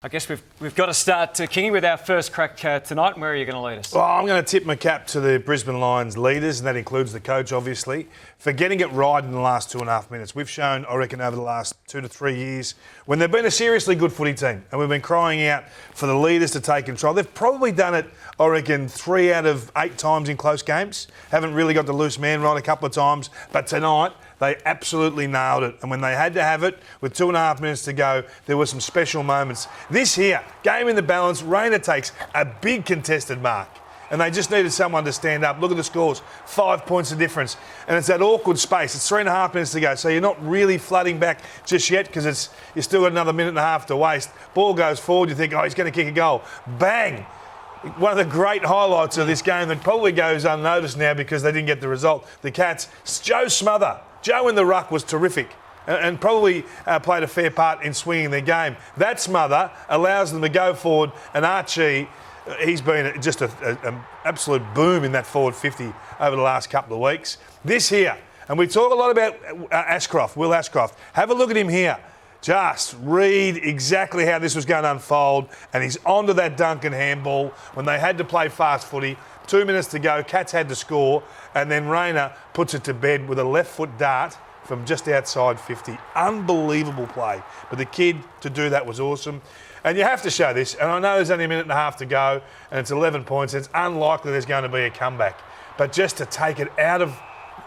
I guess we've got to start, Kingy, with our first crack tonight. Where are you going to lead us? Well, I'm going to tip my cap to the Brisbane Lions leaders, and that includes the coach, obviously, for getting it right in the last 2.5 minutes. We've shown, I reckon, over the last 2 to 3 years, when they've been a seriously good footy team, and we've been crying out for the leaders to take control. They've probably done it, I reckon, 3 out of 8 times in close games. Haven't really got the loose man right a couple of times, but tonight, they absolutely nailed it. And when they had to have it, with 2.5 minutes to go, there were some special moments. This here, game in the balance, Rayner takes a big contested mark. And they just needed someone to stand up. Look at the scores, 5 points of difference. And it's that awkward space. It's 3.5 minutes to go. So you're not really flooding back just yet because you still got another minute and a half to waste. Ball goes forward, you think, oh, he's going to kick a goal. Bang! One of the great highlights of this game that probably goes unnoticed now because they didn't get the result. The Cats, Joe Smother. Joe in the ruck was terrific and probably played a fair part in swinging their game. That Smother allows them to go forward, and Archie, he's been just an absolute boom in that forward 50 over the last couple of weeks. This here, and we talk a lot about Will Ashcroft. Have a look at him here. Just read exactly how this was going to unfold, and he's onto that Duncan handball when they had to play fast footy. 2 minutes to go, Cats had to score, and then Rayner puts it to bed with a left foot dart from just outside 50. Unbelievable play. But the kid to do that was awesome. And you have to show this, and I know there's only a minute and a half to go, and it's 11 points. It's unlikely there's going to be a comeback. But just to take it out of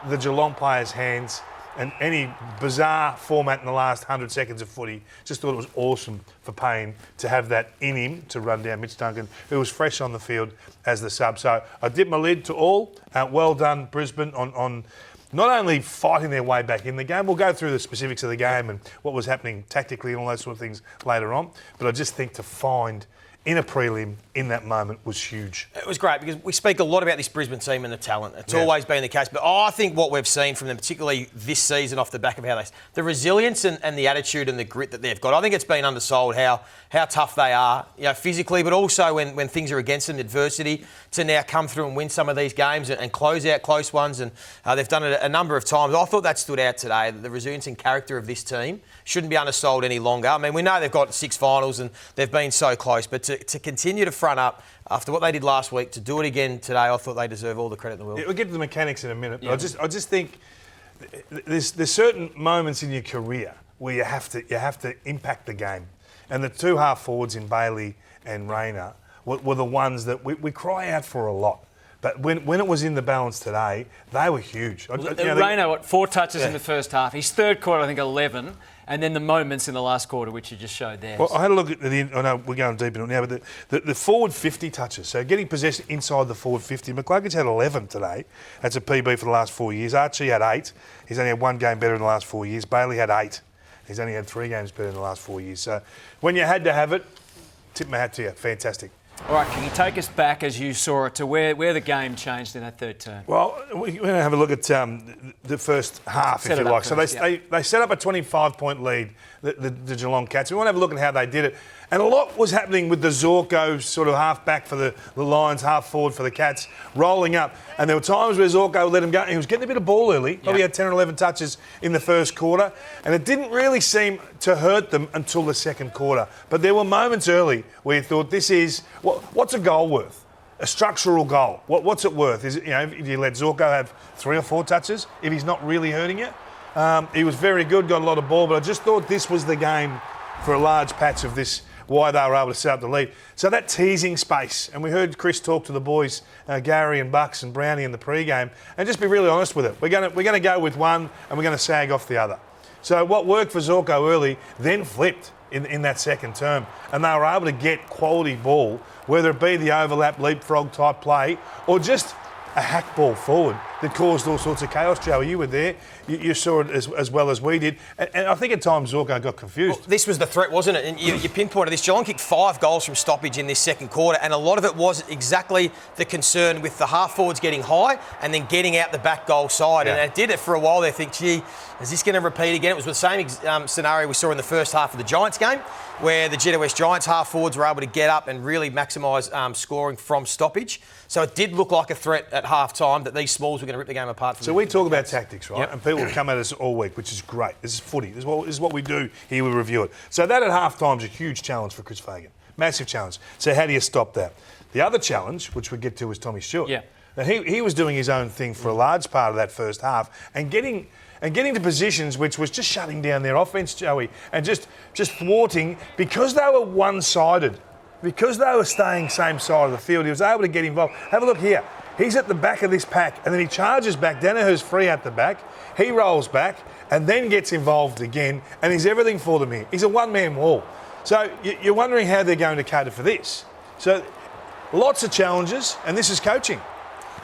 the Geelong players' hands, and any bizarre format in the last 100 seconds of footy, just thought it was awesome for Payne to have that in him to run down Mitch Duncan, who was fresh on the field as the sub. So I dip my lid to all. Well done, Brisbane, on not only fighting their way back in the game. We'll go through the specifics of the game and what was happening tactically and all those sort of things later on. But I just think to find in a prelim in that moment was huge. It was great because we speak a lot about this Brisbane team and the talent. It's always been the case. But I think what we've seen from them, particularly this season off the back of the resilience and the attitude and the grit that they've got, I think it's been undersold how tough they are, physically, but also when things are against them, adversity, to now come through and win some of these games and close out close ones. And they've done it a number of times. I thought that stood out today, the resilience and character of this team shouldn't be undersold any longer. I mean, we know they've got 6 finals and they've been so close, but to continue to front up after what they did last week, to do it again today, I thought they deserve all the credit in the world. We'll get to the mechanics in a minute, but I just think there's certain moments in your career where you have to impact the game. And the 2 half forwards in Bailey and Rayner were the ones that we cry out for a lot. But when it was in the balance today, they were huge. Rayner, 4 touches in the first half. His third quarter, I think, 11. And then the moments in the last quarter, which you just showed there. Well, I had a look at I know we're going deep into it now, but the forward 50 touches, so getting possession inside the forward 50. McCluggage had 11 today. That's a PB for the last 4 years. Archie had 8. He's only had 1 game better in the last 4 years. Bailey had 8. He's only had 3 games better in the last 4 years. So when you had to have it, tip my hat to you. Fantastic. All right, can you take us back as you saw it to where the game changed in that third term? Well, we're going to have a look at the first half, if you like. So they set up a 25-point lead, the Geelong Cats. We want to have a look at how they did it. And a lot was happening with the Zorko sort of half back for the Lions, half forward for the Cats, rolling up. And there were times where Zorko let him go. He was getting a bit of ball early. Probably had 10 or 11 touches in the first quarter. And it didn't really seem to hurt them until the second quarter. But there were moments early where you thought, this is... what's a goal worth? A structural goal. What's it worth? Is it, if you let Zorko have 3 or 4 touches, if he's not really hurting you? He was very good, got a lot of ball, but I just thought this was the game for a large patch of this, why they were able to set up the lead. So that teasing space, and we heard Chris talk to the boys, Gary and Bucks and Brownie in the pre-game, and just be really honest with it. We're going to go with one and we're going to sag off the other. So what worked for Zorko early then flipped in that second term, and they were able to get quality ball, whether it be the overlap, leapfrog type play, or just a hack ball forward that caused all sorts of chaos. Joey, you were there. You saw it as well as we did. And I think at times Zorko got confused. Well, this was the threat, wasn't it? And you pinpointed this. Geelong kicked 5 goals from stoppage in this second quarter, and a lot of it was exactly the concern with the half-forwards getting high and then getting out the back goal side. Yeah. And it did it for a while. They think, gee, is this going to repeat again? It was the same scenario we saw in the first half of the Giants game, where the GWS Giants half-forwards were able to get up and really maximise scoring from stoppage. So it did look like a threat at half-time that these smalls were going going to rip the game apart. So we talk about tactics, right? Yep. And people come at us all week, which is great. This is footy. This is what we do here. We review it. So that at half-time is a huge challenge for Chris Fagan. Massive challenge. So how do you stop that? The other challenge, which we get to, is Tommy Stewart. Yeah. Now he was doing his own thing for a large part of that first half and getting to positions which was just shutting down their offence, Joey, and just thwarting because they were one-sided. Because they were staying same side of the field, he was able to get involved. Have a look here. He's at the back of this pack, and then he charges back. Danaher's free at the back. He rolls back and then gets involved again, and he's everything for them here. He's a one-man wall. So you're wondering how they're going to cater for this. So lots of challenges, and this is coaching.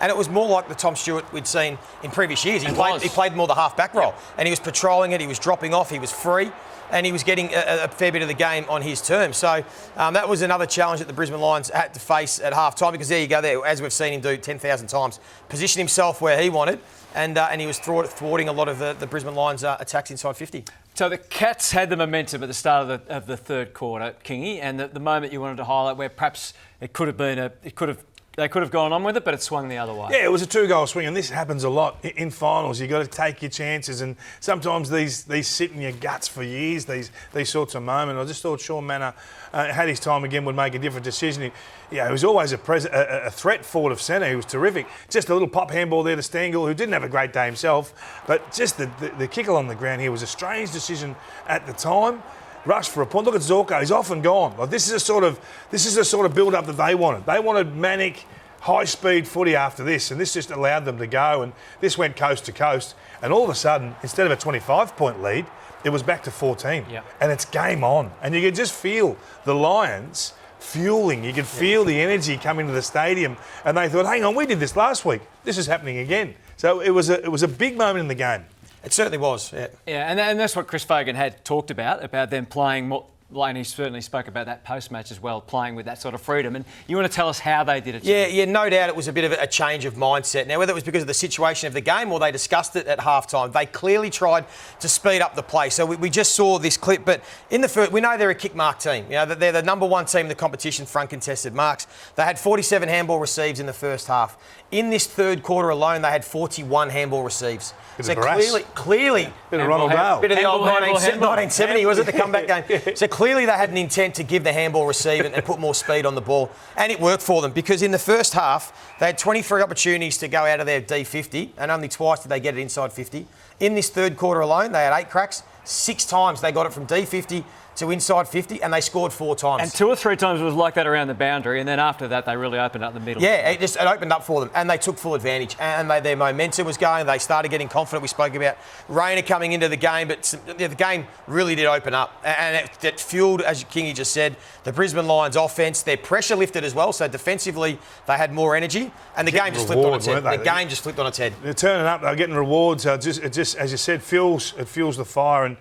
And it was more like the Tom Stewart we'd seen in previous years. He played more the half-back role, and he was patrolling it, he was dropping off, he was free, and he was getting a fair bit of the game on his terms. So that was another challenge that the Brisbane Lions had to face at half-time, because there you go, there, as we've seen him do 10,000 times, position himself where he wanted, and he was thwarting a lot of the Brisbane Lions' attacks inside 50. So the Cats had the momentum at the start of the third quarter, Kingy, and the moment you wanted to highlight where perhaps they could have gone on with it, but it swung the other way. Yeah, it was a 2-goal swing, and this happens a lot in finals. You've got to take your chances, and sometimes these sit in your guts for years, these sorts of moments. I just thought Sean Manor had his time again, would make a different decision. He was always a threat forward of centre. He was terrific. Just a little pop handball there to Stengel, who didn't have a great day himself, but just the kicker on the ground here was a strange decision at the time. Rush for a point. Look at Zorko. He's off and gone. Like this is a sort of build-up that they wanted. They wanted manic, high-speed footy after this, and this just allowed them to go. And this went coast to coast. And all of a sudden, instead of a 25-point lead, it was back to 14. Yep. And it's game on. And you could just feel the Lions fueling. You could feel the energy coming to the stadium. And they thought, hang on, we did this last week. This is happening again. So it was a big moment in the game. It certainly was, yeah. Yeah, and that's what Chris Fagan had talked about them playing more. And he certainly spoke about that post-match as well, playing with that sort of freedom. And you want to tell us how they did it? Yeah, no doubt it was a bit of a change of mindset. Now, whether it was because of the situation of the game or they discussed it at halftime, they clearly tried to speed up the play. So we just saw this clip, but in the first, we know they're a kick mark team. You know, they're the number one team in the competition, front contested marks. They had 47 handball receives in the first half. In this third quarter alone, they had 41 handball receives. So clearly, bit of Ronald Dale. Bit of the old 1970, was it, the comeback game? So clearly they had an intent to give the handball receive and put more speed on the ball. And it worked for them, because in the first half, they had 23 opportunities to go out of their D50, and only twice did they get it inside 50. In this third quarter alone, they had 8 cracks. 6 times they got it from D50 to inside 50, and they scored 4 times. And 2 or 3 times it was like that around the boundary, and then after that they really opened up the middle. Yeah, it opened up for them, and they took full advantage, and their momentum was going. They started getting confident. We spoke about Rayner coming into the game, but the game really did open up, and it fueled, as Kingy just said, the Brisbane Lions offence. Their pressure lifted as well, so defensively they had more energy, and the game just flipped on its head. The game just flipped on its head. They're turning up. They're getting rewards. It just, as you said, fuels the fire, and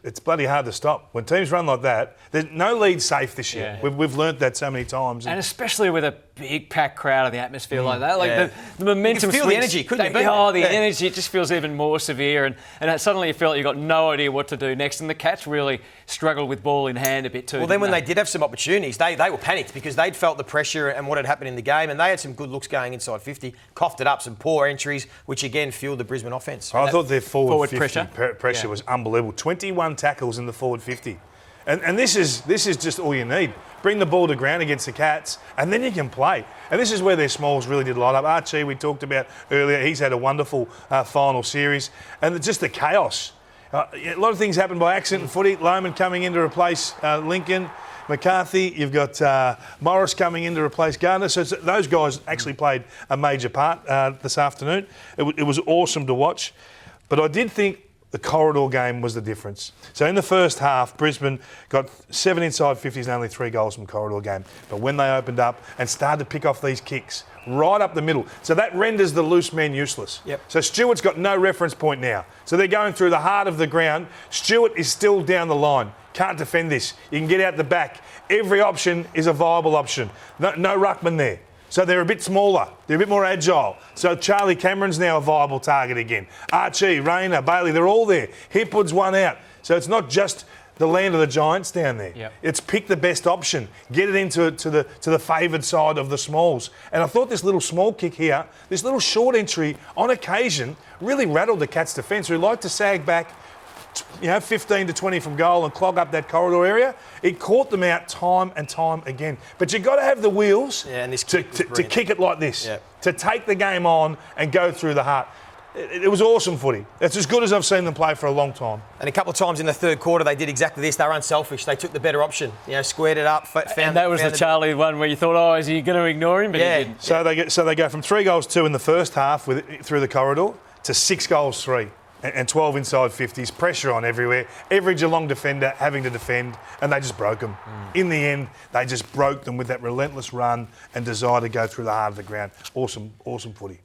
it's bloody hard to stop when teams run like that. There's no lead safe this year. Yeah. We've learnt that so many times, and especially with a big packed crowd of the atmosphere like that, the momentum. You could feel the energy, couldn't you? Energy, it just feels even more severe, and suddenly you feel like you've got no idea what to do next. And the Cats really struggled with ball in hand a bit too. Well, then when they did have some opportunities, they were panicked because they'd felt the pressure and what had happened in the game, and they had some good looks going inside 50, coughed it up, some poor entries, which again fueled the Brisbane offence. I thought their forward 50 pressure was unbelievable. 21 tackles in the forward 50. And this is just all you need. Bring the ball to ground against the Cats, and then you can play. And this is where their smalls really did light up. Archie, we talked about earlier, he's had a wonderful final series. And just the chaos. A lot of things happened by accident in footy. Lohman coming in to replace Lincoln. McCarthy, you've got Morris coming in to replace Gardner. So those guys actually played a major part this afternoon. It was awesome to watch. But I did think the corridor game was the difference. So in the first half, Brisbane got 7 inside 50s and only 3 goals from corridor game. But when they opened up and started to pick off these kicks right up the middle, so that renders the loose man useless. Yep. So Stewart's got no reference point now. So they're going through the heart of the ground. Stewart is still down the line. Can't defend this. You can get out the back. Every option is a viable option. No ruckman there. So they're a bit smaller. They're a bit more agile. So Charlie Cameron's now a viable target again. Archie, Rayner, Bailey, they're all there. Hipwood's one out. So it's not just the land of the giants down there. Yep. It's pick the best option, get it into the favoured side of the smalls. And I thought this little small kick here, this little short entry, on occasion, really rattled the Cats' defence, who like to sag back 15 to 20 from goal and clog up that corridor area. It caught them out time and time again. But you've got to have the wheels to kick it like this, to take the game on and go through the heart. It was awesome footy. It's as good as I've seen them play for a long time. And a couple of times in the third quarter, they did exactly this. They were unselfish. They took the better option. Squared it up. And that was the Charlie one where you thought, oh, is he going to ignore him? But he didn't. So they go from 3 goals 2 in the first half through the corridor to 6 goals 3 and 12 inside 50s. Pressure on everywhere. Every Geelong defender having to defend, and they just broke them. In the end, they just broke them with that relentless run and desire to go through the heart of the ground. Awesome footy.